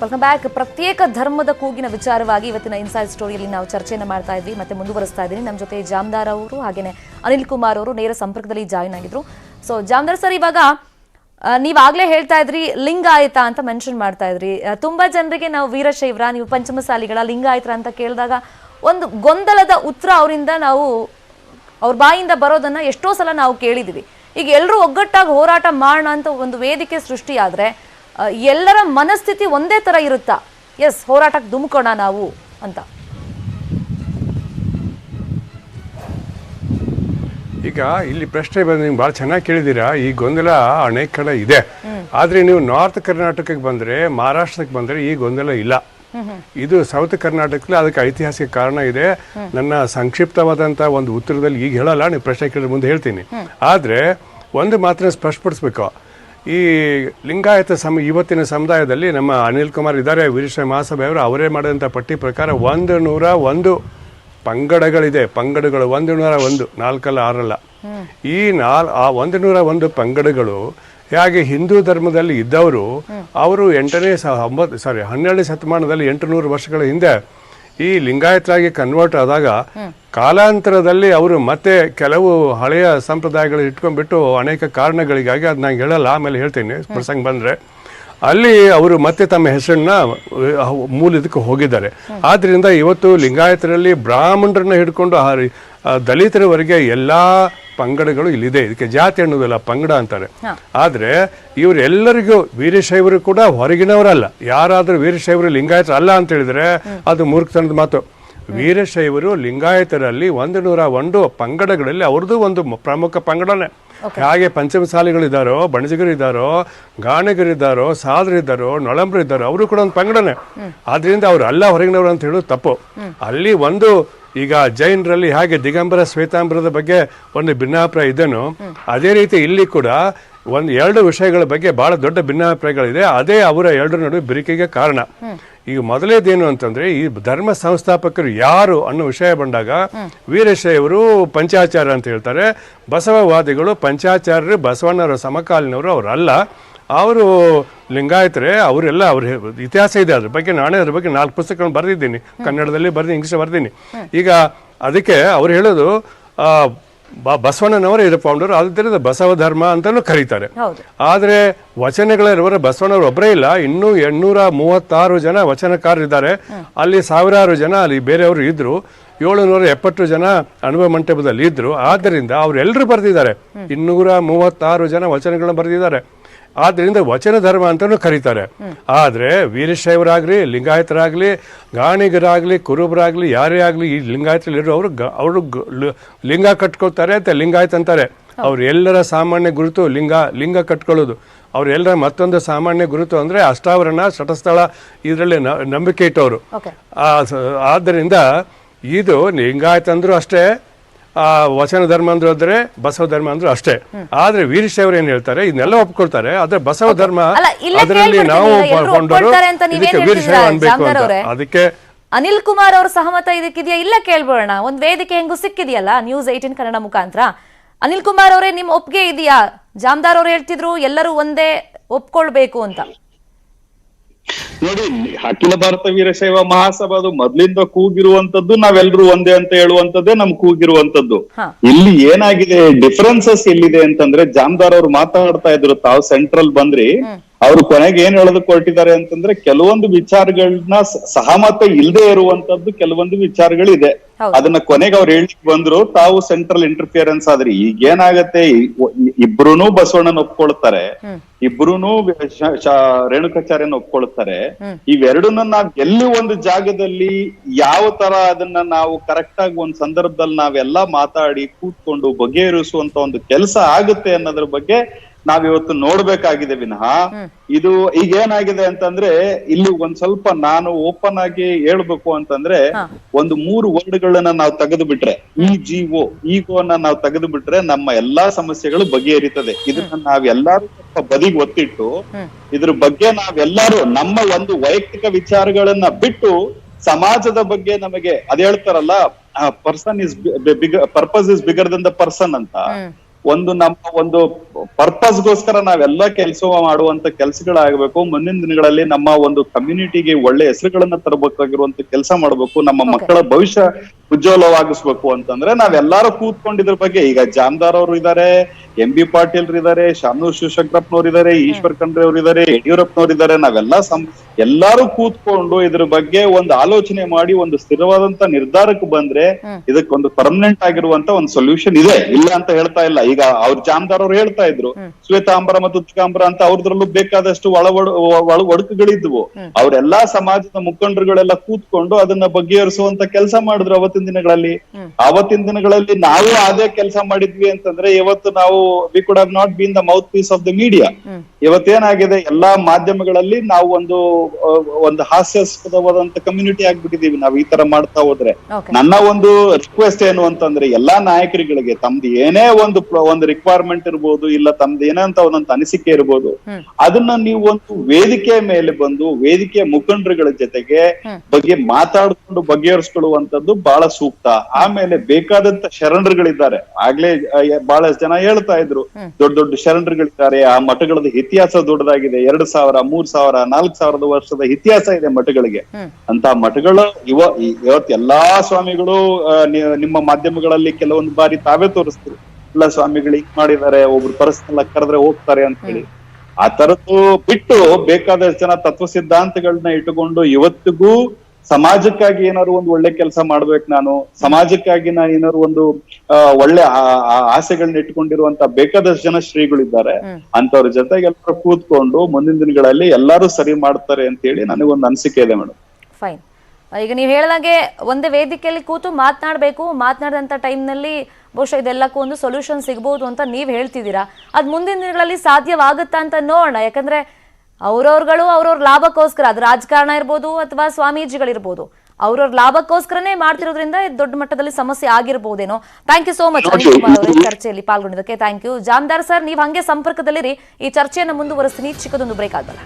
Welcome back. ಪ್ರತ್ಯೇಕ ಧರ್ಮದ ಕೂಗಿನ ವಿಚಾರವಾಗಿ ಇವತ್ತಿನ ಇನ್ಸೈಡ್ ಸ್ಟೋರಿಯಲ್ಲಿ ನಾವು ಚರ್ಚೆಯನ್ನು ಮಾಡ್ತಾ ಇದ್ವಿ, ಮತ್ತೆ ಮುಂದುವರಿಸ್ತಾ ಇದ್ದೀನಿ. ನಮ್ಮ ಜೊತೆ ಜಾಮದಾರ್ ಅವರು ಹಾಗೇನೆ ಅನಿಲ್ ಕುಮಾರ್ ಅವರು ನೇರ ಸಂಪರ್ಕದಲ್ಲಿ ಜಾಯಿನ್ ಆಗಿದ್ರು. ಸೊ ಜಾಮದಾರ್ ಸರ್, ಇವಾಗ ನೀವಾಗಲೇ ಹೇಳ್ತಾ ಇದ್ರಿ ಲಿಂಗಾಯತ ಅಂತ ಮೆನ್ಷನ್ ಮಾಡ್ತಾ ಇದ್ರಿ. ತುಂಬಾ ಜನರಿಗೆ ನಾವು ವೀರಶೈವರ, ನೀವು ಪಂಚಮಸಾಲಿಗಳ, ಲಿಂಗಾಯತರ ಅಂತ ಕೇಳಿದಾಗ ಒಂದು ಗೊಂದಲದ ಉತ್ತರ ಅವರಿಂದ ನಾವು ಅವ್ರ ಬಾಯಿಂದ ಬರೋದನ್ನ ಎಷ್ಟೋ ಸಲ ನಾವು ಕೇಳಿದೀವಿ. ಈಗ ಎಲ್ಲರೂ ಒಗ್ಗಟ್ಟಾಗಿ ಹೋರಾಟ ಮಾಡೋಣ ಅಂತ ಒಂದು ವೇದಿಕೆ ಸೃಷ್ಟಿಯಾದ್ರೆ ಎಲ್ಲರ ಮನಸ್ಥಿತಿ ಒಂದೇ ತರ ಇರುತ್ತಾ? ಎಸ್, ಹೋರಾಟಕ್ಕೆ ಧುಮುಕೋಣ ನಾವು ಅಂತ. ಈಗ ಇಲ್ಲಿ ಪ್ರಶ್ನೆ ಬಂದು ನೀವು ಭಾಳ ಚೆನ್ನಾಗಿ ಕೇಳಿದ್ದೀರಾ. ಈ ಗೊಂದಲ ಅನೇಕ ಕಡೆ ಇದೆ. ಆದ್ರೆ ನೀವು ನಾರ್ತ್ ಕರ್ನಾಟಕಕ್ಕೆ ಬಂದ್ರೆ, ಮಹಾರಾಷ್ಟ್ರಕ್ಕೆ ಬಂದ್ರೆ ಈ ಗೊಂದಲ ಇಲ್ಲ. ಇದು ಸೌತ್ ಕರ್ನಾಟಕದಲ್ಲಿ ಅದಕ್ಕೆ ಐತಿಹಾಸಿಕ ಕಾರಣ ಇದೆ. ನನ್ನ ಸಂಕ್ಷಿಪ್ತವಾದಂತಹ ಒಂದು ಉತ್ತರದಲ್ಲಿ ಈಗ ಹೇಳಲ್ಲ, ನೀವು ಪ್ರಶ್ನೆ ಕೇಳಿದ್ರೆ ಮುಂದೆ ಹೇಳ್ತೀನಿ. ಆದ್ರೆ ಒಂದು ಮಾತ್ರ ಸ್ಪಷ್ಟಪಡಿಸ್ಬೇಕು. ಈ ಲಿಂಗಾಯತ ಇವತ್ತಿನ ಸಮುದಾಯದಲ್ಲಿ ನಮ್ಮ ಅನಿಲ್ ಕುಮಾರ್ ಇದ್ದಾರೆ, ವೀರಶೈವ ಮಹಾಸಭೆಯವರು, ಅವರೇ ಮಾಡಿದಂಥ ಪಟ್ಟಿ ಪ್ರಕಾರ 101 ಪಂಗಡಗಳಿದೆ. ಪಂಗಡಗಳು 101, 4 ಅಲ್ಲ 6 ಅಲ್ಲ. ಈ 101 ಪಂಗಡಗಳು ಹೇಗೆ ಹಿಂದೂ ಧರ್ಮದಲ್ಲಿ ಇದ್ದವರು, ಅವರು 12ನೇ ಶತಮಾನದಲ್ಲಿ 800 ವರ್ಷಗಳ ಹಿಂದೆ ಈ ಲಿಂಗಾಯತರಾಗಿ ಕನ್ವರ್ಟ್ ಆದಾಗ ಕಾಲಾಂತರದಲ್ಲಿ ಅವರು ಮತ್ತೆ ಕೆಲವು ಹಳೆಯ ಸಂಪ್ರದಾಯಗಳು ಇಟ್ಕೊಂಡ್ಬಿಟ್ಟು ಅನೇಕ ಕಾರಣಗಳಿಗಾಗಿ ಅದು ನಾನು ಹೇಳಲ್ಲ, ಆಮೇಲೆ ಹೇಳ್ತೀನಿ ಪ್ರಸಂಗ ಬಂದ್ರೆ, ಅಲ್ಲಿ ಅವರು ಮತ್ತೆ ತಮ್ಮ ಹೆಸರನ್ನ ಮೂಲದಕ್ಕೆ ಹೋಗಿದ್ದಾರೆ. ಆದ್ರಿಂದ ಇವತ್ತು ಲಿಂಗಾಯತರಲ್ಲಿ ಬ್ರಾಹ್ಮಣರನ್ನ ಹಿಡ್ಕೊಂಡು ದಲಿತರವರೆಗೆ ಎಲ್ಲಾ ಪಂಗಡಗಳು ಇಲ್ಲಿದೆ. ಇದಕ್ಕೆ ಜಾತಿ ಅನ್ನೋದಲ್ಲ, ಪಂಗಡ ಅಂತಾರೆ. ಆದ್ರೆ ಇವರೆಲ್ಲರಿಗೂ ವೀರಶೈವರು ಕೂಡ ಹೊರಗಿನವರಲ್ಲ. ಯಾರಾದ್ರೂ ವೀರಶೈವರು ಲಿಂಗಾಯತರು ಅಲ್ಲ ಅಂತ ಹೇಳಿದ್ರೆ ಅದು ಮೂರ್ಖತನದ ಮಾತು. ವೀರಶೈವರು ಲಿಂಗಾಯತರಲ್ಲಿ 101 ಪಂಗಡಗಳಲ್ಲಿ ಅವ್ರದ್ದು ಒಂದು ಪ್ರಮುಖ ಪಂಗಡನೇ. ಹಾಗೆ ಪಂಚಮಸಾಲಿಗಳಿದ್ದಾರೋ, ಬಣಜಿಗರಿದ್ದಾರೋ, ಗಾಣಿಗರಿದ್ದಾರೋ, ಸಾಧರಿದ್ದಾರೋ, ನೊಳಂಬರಿದ್ದಾರೋ, ಅವರು ಕೂಡ ಒಂದು ಪಂಗಡನೇ. ಆದ್ರಿಂದ ಅವ್ರು ಅಲ್ಲ ಹೊರಗಿನವರು ಅಂತ ಹೇಳೋದು ತಪ್ಪು. ಅಲ್ಲಿ ಈಗ ಜೈನರಲ್ಲಿ ಹಾಗೆ ದಿಗಂಬರ ಶ್ವೇತಾಂಬರದ ಬಗ್ಗೆ ಒಂದು ಭಿನ್ನಾಭಿಪ್ರಾಯ ಇದೆನೋ, ಅದೇ ರೀತಿ ಇಲ್ಲಿ ಕೂಡ 2 ವಿಷಯಗಳ ಬಗ್ಗೆ ಬಹಳ ದೊಡ್ಡ ಭಿನ್ನಾಭಿಪ್ರಾಯಗಳಿದೆ. ಅದೇ ಅವರ 2 ನಡುವೆ ಬಿರಿಕೆಗೆ ಕಾರಣ. ಈಗ ಮೊದಲೇದೇನು ಅಂತಂದ್ರೆ, ಈ ಧರ್ಮ ಸಂಸ್ಥಾಪಕರು ಯಾರು ಅನ್ನೋ ವಿಷಯ ಬಂದಾಗ ವೀರಶೈವರು ಪಂಚಾಚಾರ್ಯ ಅಂತ ಹೇಳ್ತಾರೆ, ಬಸವವಾದಿಗಳು ಪಂಚಾಚಾರ್ಯರು ಬಸವಣ್ಣವರ ಸಮಕಾಲೀನವರು ಅವರಲ್ಲ, ಅವರು ಲಿಂಗಾಯತರೇ. ಅವರೆಲ್ಲ ಅವ್ರ ಇತಿಹಾಸ ಇದೆ, ಅದ್ರ ಬಗ್ಗೆ ನಾನೇ ಅದ್ರ ಬಗ್ಗೆ 4 ಪುಸ್ತಕಗಳನ್ನು ಬರೆದಿದ್ದೀನಿ, ಕನ್ನಡದಲ್ಲಿ ಬರ್ತೀನಿ, ಇಂಗ್ಲಿಷ್ ಬರ್ತೀನಿ. ಈಗ ಅದಕ್ಕೆ ಅವ್ರು ಹೇಳೋದು ಬಸವಣ್ಣನವರೇ ಇದು ಫೌಂಡರ್, ಆದ್ದರಿಂದ ಬಸವ ಧರ್ಮ ಅಂತಾನು ಕರೀತಾರೆ. ಆದ್ರೆ ವಚನಗಳಿರುವರ ಬಸವಣ್ಣವ್ರು ಒಬ್ಬರೇ ಇಲ್ಲ, ಇನ್ನೂ 836 ಜನ ವಚನಕಾರರಿದ್ದಾರೆ. ಅಲ್ಲಿ 1000 ಜನ ಅಲ್ಲಿ ಬೇರೆಯವರು ಇದ್ರು, 770 ಜನ ಅನುಭವ ಮಂಟಪದಲ್ಲಿ ಇದ್ರು. ಆದ್ದರಿಂದ ಅವರೆಲ್ಲರೂ ಬರೆದಿದ್ದಾರೆ, 236 ಜನ ವಚನಗಳನ್ನ ಬರೆದಿದ್ದಾರೆ. ಆದ್ರಿಂದ ವಚನ ಧರ್ಮ ಅಂತಾನು ಕರೀತಾರೆ. ಆದ್ರೆ ವೀರಶೈವರಾಗ್ಲಿ, ಲಿಂಗಾಯತರಾಗ್ಲಿ, ಗಾಣಿಗರಾಗ್ಲಿ, ಕುರುಬರಾಗ್ಲಿ, ಯಾರೇ ಆಗ್ಲಿ ಈ ಲಿಂಗಾಯತರಲ್ಲಿರೋ ಅವರು ಲಿಂಗ ಕಟ್ಕೊಳ್ತಾರೆ ಅಂತ ಲಿಂಗಾಯತ ಅಂತಾರೆ. ಅವ್ರ ಎಲ್ಲರ ಸಾಮಾನ್ಯ ಗುರುತು ಲಿಂಗ ಕಟ್ಕೊಳ್ಳೋದು. ಅವ್ರೆಲ್ಲರ ಮತ್ತೊಂದು ಸಾಮಾನ್ಯ ಗುರುತು ಅಂದ್ರೆ ಅಷ್ಟಾವರಣ, ಶಟಸ್ಥಳ, ಇದರಲ್ಲಿ ನಂಬಿಕೆ ಇಟ್ಟವರು. ಆದ್ದರಿಂದ ಇದು ಲಿಂಗಾಯತ ಅಂದ್ರೂ ಅಷ್ಟೇ, ವಚನ ಧರ್ಮ ಅಂದ್ರು ಅಂದ್ರೆ, ಬಸವ ಧರ್ಮ ಅಂದ್ರು ಅಷ್ಟೇ. ಆದ್ರೆ ವೀರಶೈವರು ಏನ್ ಹೇಳ್ತಾರೆ, ಇದನ್ನೆಲ್ಲ ಒಪ್ಕೊಳ್ತಾರೆ. ಆದ್ರೆ ಬಸವ ಧರ್ಮ ಅದರಲ್ಲಿ ನಾವು ವೀರಶೈವ ಅನ್ಬೇಕು ಅಂತ. ಅದಕ್ಕೆ ಅನಿಲ್ ಕುಮಾರ್ ಅವ್ರ ಸಹಮತ ಇದಕ್ಕಿದೆಯಾ ಇಲ್ಲ ಕೇಳ್ಬೋಣ. ಒಂದ್ ವೇದಿಕೆ ಹೆಂಗು ಸಿಕ್ಕಿದೆಯಲ್ಲ ನ್ಯೂಸ್ 18 ಕನ್ನಡ ಮುಖಾಂತರ. ಅನಿಲ್ ಕುಮಾರ್ ಅವರೇ, ನಿಮ್ ಒಪ್ಪಿಗೆ ಇದೆಯಾ? ಜಾಮದಾರ್ ಅವ್ರು ಹೇಳ್ತಿದ್ರು ಎಲ್ಲರೂ ಒಂದೇ ಒಪ್ಕೊಳ್ಬೇಕು ಅಂತ. ನೋಡಿ, ಅಖಿಲ ಭಾರತ ವೀರಶೈವ ಮಹಾಸಭಾ ಅದು ಮೊದ್ಲಿಂದ ಕೂಗಿರುವಂತದ್ದು, ನಾವೆಲ್ಲರೂ ಒಂದೇ ಅಂತ ಹೇಳುವಂತದ್ದೇ ನಮ್ ಕೂಗಿರುವಂತದ್ದು. ಇಲ್ಲಿ ಏನಾಗಿದೆ, ಡಿಫರೆನ್ಸಸ್ ಎಲ್ಲಿದೆ ಅಂತಂದ್ರೆ, ಜಾಮದಾರ್ ಅವ್ರು ಮಾತಾಡ್ತಾ ಇದ್ರು, ತಾವು ಸೆಂಟ್ರಲ್ ಬಂದ್ರಿ, ಅವ್ರು ಕೊನೆಗೆ ಏನ್ ಹೇಳೋದಕ್ ಹೊರಟಿದ್ದಾರೆ ಅಂತಂದ್ರೆ, ಕೆಲವೊಂದು ವಿಚಾರಗಳನ್ನ ಸಹಮತ ಇಲ್ಲದೆ ಇರುವಂತದ್ದು ಕೆಲವೊಂದು ವಿಚಾರಗಳಿದೆ. ಅದನ್ನ ಕೊನೆಗೆ ಅವ್ರು ಹೇಳಿಕ್ ಬಂದ್ರು, ತಾವು ಸೆಂಟ್ರಲ್ ಇಂಟರ್ಫಿಯರೆನ್ಸ್ ಆದ್ರಿ. ಈಗ ಏನಾಗತ್ತೆ, ಇಬ್ರುನು ಬಸವಣ್ಣನ ಒಪ್ಕೊಳ್ತಾರೆ, ಇಬ್ರುನು ರೇಣುಕಾಚಾರ್ಯನ ಒಪ್ಕೊಳ್ತಾರೆ. ಇವೆರಡನ್ನ ನಾವ್ ಎಲ್ಲಿ ಒಂದು ಜಾಗದಲ್ಲಿ ಯಾವ ತರ ಅದನ್ನ ನಾವು ಕರೆಕ್ಟ್ ಆಗಿ ಒಂದ್ ಸಂದರ್ಭದಲ್ಲಿ ನಾವೆಲ್ಲಾ ಮಾತಾಡಿ ಕೂತ್ಕೊಂಡು ಬಗೆಹರಿಸುವಂತ ಒಂದು ಕೆಲಸ ಆಗುತ್ತೆ ಅನ್ನೋದ್ರ ಬಗ್ಗೆ ನಾವಿವತ್ತು ನೋಡ್ಬೇಕಾಗಿದೆ ವಿನಃ ಇದು ಈಗ ಏನಾಗಿದೆ ಅಂತಂದ್ರೆ, ಇಲ್ಲಿ ಒಂದ್ ಸ್ವಲ್ಪ ನಾನು ಓಪನ್ ಆಗಿ ಹೇಳ್ಬೇಕು ಅಂತಂದ್ರೆ, ಒಂದು 3 ವರ್ಡ್ಗಳನ್ನ ನಾವು ತೆಗೆದು ಬಿಟ್ರೆ, ಈಗೋನ ನಾವು ತೆಗೆದು ಬಿಟ್ರೆ ನಮ್ಮ ಎಲ್ಲಾ ಸಮಸ್ಯೆಗಳು ಬಗೆಹರಿತದೆ. ಇದನ್ನ ನಾವೆಲ್ಲರೂ ಸ್ವಲ್ಪ ಬದಿಗೆ ಒತ್ತಿಟ್ಟು ಇದ್ರ ಬಗ್ಗೆ ನಾವೆಲ್ಲರೂ ನಮ್ಮ ಒಂದು ವೈಯಕ್ತಿಕ ವಿಚಾರಗಳನ್ನ ಬಿಟ್ಟು ಸಮಾಜದ ಬಗ್ಗೆ ನಮಗೆ ಅದ್ ಹೇಳ್ತಾರಲ್ಲ, purpose is bigger Dhan the person ಅಂತ. ಒಂದು ನಮ್ಮ ಒಂದು ಪರ್ಪಸ್ಗೋಸ್ಕರ ನಾವೆಲ್ಲ ಕೆಲಸ ಮಾಡುವಂತ ಕೆಲಸಗಳಾಗಬೇಕು. ಮುಂದಿನ ದಿನಗಳಲ್ಲಿ ನಮ್ಮ ಒಂದು ಕಮ್ಯುನಿಟಿಗೆ ಒಳ್ಳೆ ಹೆಸರುಗಳನ್ನ ತರಬೇಕಾಗಿರುವಂತ ಕೆಲಸ ಮಾಡ್ಬೇಕು. ನಮ್ಮ ಮಕ್ಕಳ ಭವಿಷ್ಯ ಉಜ್ವಲವಾಗಿಸ್ಬೇಕು ಅಂತಂದ್ರೆ ನಾವೆಲ್ಲರೂ ಕೂತ್ಕೊಂಡು ಇದ್ರ ಬಗ್ಗೆ, ಈಗ ಜಾಮದಾರ್ ಅವರು ಇದಾರೆ, MB ಪಾಟೀಲ್ ಇದಾರೆ, ಶಾಮನೂರ್ ಶಿವಶಂಕರಪ್ಪನವ್ರು ಇದಾರೆ, ಈಶ್ವರ್ ಖಂಡ್ರೆ ಅವರು ಇದಾರೆ, ಯಡಿಯೂರಪ್ಪನವ್ರು ಇದಾರೆ, ಎಲ್ಲಾರು ಕೂತ್ಕೊಂಡು ಇದ್ರ ಬಗ್ಗೆ ಒಂದು ಆಲೋಚನೆ ಮಾಡಿ ಒಂದು ಸ್ಥಿರವಾದಂತ ನಿರ್ಧಾರಕ್ಕೆ ಬಂದ್ರೆ ಇದಕ್ಕೊಂದು ಪರ್ಮನೆಂಟ್ ಆಗಿರುವಂತ ಒಂದು ಸೊಲ್ಯೂಷನ್ ಇದೆ, ಇಲ್ಲ ಅಂತ ಹೇಳ್ತಾ ಇಲ್ಲ. ಈಗ ಅವ್ರ ಜಾಮದಾರ್ ಅವ್ರು ಹೇಳ್ತಾ ಇದ್ರು ಶ್ವೇತಾಂಬರ ಮತ್ತು ದಿಗಂಬರ ಅಂತ, ಅವ್ರದ್ರಲ್ಲೂ ಬೇಕಾದಷ್ಟು ಒಡಕುಗಳಿದ್ವು. ಅವರೆಲ್ಲಾ ಸಮಾಜದ ಮುಖಂಡರುಗಳೆಲ್ಲ ಕೂತ್ಕೊಂಡು ಅದನ್ನ ಬಗೆಹರಿಸುವಂತ ಕೆಲಸ ಮಾಡಿದ್ರು ಅವತ್ತಿನ ದಿನಗಳಲ್ಲಿ. ನಾವು ಅದೇ ಕೆಲಸ ಮಾಡಿದ್ವಿ ಅಂತಂದ್ರೆ ಇವತ್ತು ನಾವು we could have not been the mouthpiece of the media. ಇವತ್ತೇನಾಗಿದೆ, ಎಲ್ಲಾ ಮಾಧ್ಯಮಗಳಲ್ಲಿ ನಾವು ಒಂದು ಹಾಸ್ಯಾಸ್ಪದವಾದಂತ ಕಮ್ಯುನಿಟಿ ಆಗ್ಬಿಟ್ಟಿದೀವಿ ನಾವು ಈ ತರ ಮಾಡ್ತಾ ಹೋದ್ರೆ. ನನ್ನ ಒಂದು ರಿಕ್ವೆಸ್ಟ್ ಏನು ಅಂತಂದ್ರೆ ಎಲ್ಲಾ ನಾಯಕರುಗಳಿಗೆ ತಮ್ದು ಏನೇ ಒಂದು ರಿಕ್ವೈರ್ಮೆಂಟ್ ಇರ್ಬೋದು, ಇಲ್ಲ ತಮ್ದು ಏನಂತ ಒಂದೊಂದು ಅನಿಸಿಕೆ ಇರ್ಬೋದು, ಅದನ್ನ ನೀವು ಒಂದು ವೇದಿಕೆ ಮೇಲೆ ಬಂದು ವೇದಿಕೆಯ ಮುಖಂಡರುಗಳ ಜೊತೆಗೆ ಬಗ್ಗೆ ಮಾತಾಡ್ಕೊಂಡು ಬಗೆಹರಿಸ್ಕೊಳ್ಳುವಂತದ್ದು ಬಹಳ ಸೂಕ್ತ. ಆಮೇಲೆ ಬೇಕಾದಂತ ಶರಣರುಗಳಿದ್ದಾರೆ, ಆಗ್ಲೇ ಬಹಳಷ್ಟು ಜನ ಹೇಳ್ತಾ ಇದ್ರು ದೊಡ್ಡ ದೊಡ್ಡ ಶರಣರುಗಳಿದ್ದಾರೆ, ಆ ಮಠಗಳದ ಇತಿಹಾಸ ದೊಡ್ಡದಾಗಿದೆ, 2000, 3000, 4000 ವರ್ಷದ ಇತಿಹಾಸ ಇದೆ ಮಠಗಳಿಗೆ. ಅಂತ ಮಠಗಳು ಇವತ್ತು ಎಲ್ಲಾ ಸ್ವಾಮಿಗಳು ನಿಮ್ಮ ಮಾಧ್ಯಮಗಳಲ್ಲಿ ಕೆಲವೊಂದು ಬಾರಿ ತಾವೇ ತೋರಿಸ್ತೀರಿ, ಎಲ್ಲ ಸ್ವಾಮಿಗಳು ಹಿಂಗ್ ಮಾಡಿದ್ದಾರೆ, ಒಬ್ರು ಪರ್ಸನಲ್ ಕರೆದ್ರೆ ಹೋಗ್ತಾರೆ ಅಂತ ಹೇಳಿ. ಆ ತರದ್ದು ಬಿಟ್ಟು ಬೇಕಾದಷ್ಟು ಜನ ತತ್ವ ಸಿದ್ಧಾಂತಗಳನ್ನ ಇಟ್ಟುಕೊಂಡು ಇವತ್ತಿಗೂ ಸಮಾಜಕ್ಕಾಗಿ ಏನಾದ್ರು ಒಂದು ಒಳ್ಳೆ ಕೆಲಸ ಮಾಡ್ಬೇಕು, ನಾನು ಸಮಾಜಕ್ಕಾಗಿ ನಾನು ಏನಾದ್ರು ಒಂದು ಒಳ್ಳೆ ಆಸೆಗಳನ್ನ ಇಟ್ಕೊಂಡಿರುವಂತ ಬೇಕಾದಷ್ಟು ಜನ ಶ್ರೀಗಳಿದ್ದಾರೆ. ಅಂತವ್ರ ಜೊತೆಗೆ ಎಲ್ಲರೂ ಕೂತ್ಕೊಂಡು ಮುಂದಿನ ದಿನಗಳಲ್ಲಿ ಎಲ್ಲಾರು ಸರಿ ಮಾಡ್ತಾರೆ ಅಂತ ಹೇಳಿ ನನಗೊಂದು ಅನಿಸಿಕೆ ಇದೆ ಮೇಡಮ್. ಫೈನ್. ಈಗ ನೀವು ಹೇಳಿದಾಗೆ ಒಂದೇ ವೇದಿಕೆಯಲ್ಲಿ ಕೂತು ಮಾತನಾಡಿದಂಥ ಟೈಮ್ನಲ್ಲಿ ಬಹುಶಃ ಇದೆಲ್ಲಕ್ಕೂ ಒಂದು ಸೊಲ್ಯೂಷನ್ ಸಿಗ್ಬೋದು ಅಂತ ನೀವು ಹೇಳ್ತಿದ್ದೀರಾ. ಅದು ಮುಂದಿನ ದಿನಗಳಲ್ಲಿ ಸಾಧ್ಯವಾಗುತ್ತಾ ಅಂತ ನೋಡೋಣ. ಯಾಕಂದ್ರೆ ಅವ್ರವ್ರ ಲಾಭಕ್ಕೋಸ್ಕರ, ಅದು ರಾಜಕಾರಣ ಇರ್ಬೋದು ಅಥವಾ ಸ್ವಾಮೀಜಿಗಳಿರ್ಬೋದು, ಅವ್ರವ್ರ ಲಾಭಕ್ಕೋಸ್ಕರನೇ ಮಾಡ್ತಿರೋದ್ರಿಂದ ದೊಡ್ಡ ಮಟ್ಟದಲ್ಲಿ ಸಮಸ್ಯೆ ಆಗಿರ್ಬೋದೇನೋ. Thank you so much Anil Kumar ಅವರೇ ಚರ್ಚೆಯಲ್ಲಿ ಪಾಲ್ಗೊಂಡಿದ್ದಕ್ಕೆ. Thank you. ಜಾಮದಾರ್ ಸರ್, ನೀವು ಹಂಗೆ ಸಂಪರ್ಕದಲ್ಲಿರಿ, ಈ ಚರ್ಚೆಯನ್ನು ಮುಂದುವರಿಸ್ತೀನಿ. ಚಿಕ್ಕದೊಂದು ಬ್ರೇಕ್ ಆದ್ಮೇಲೆ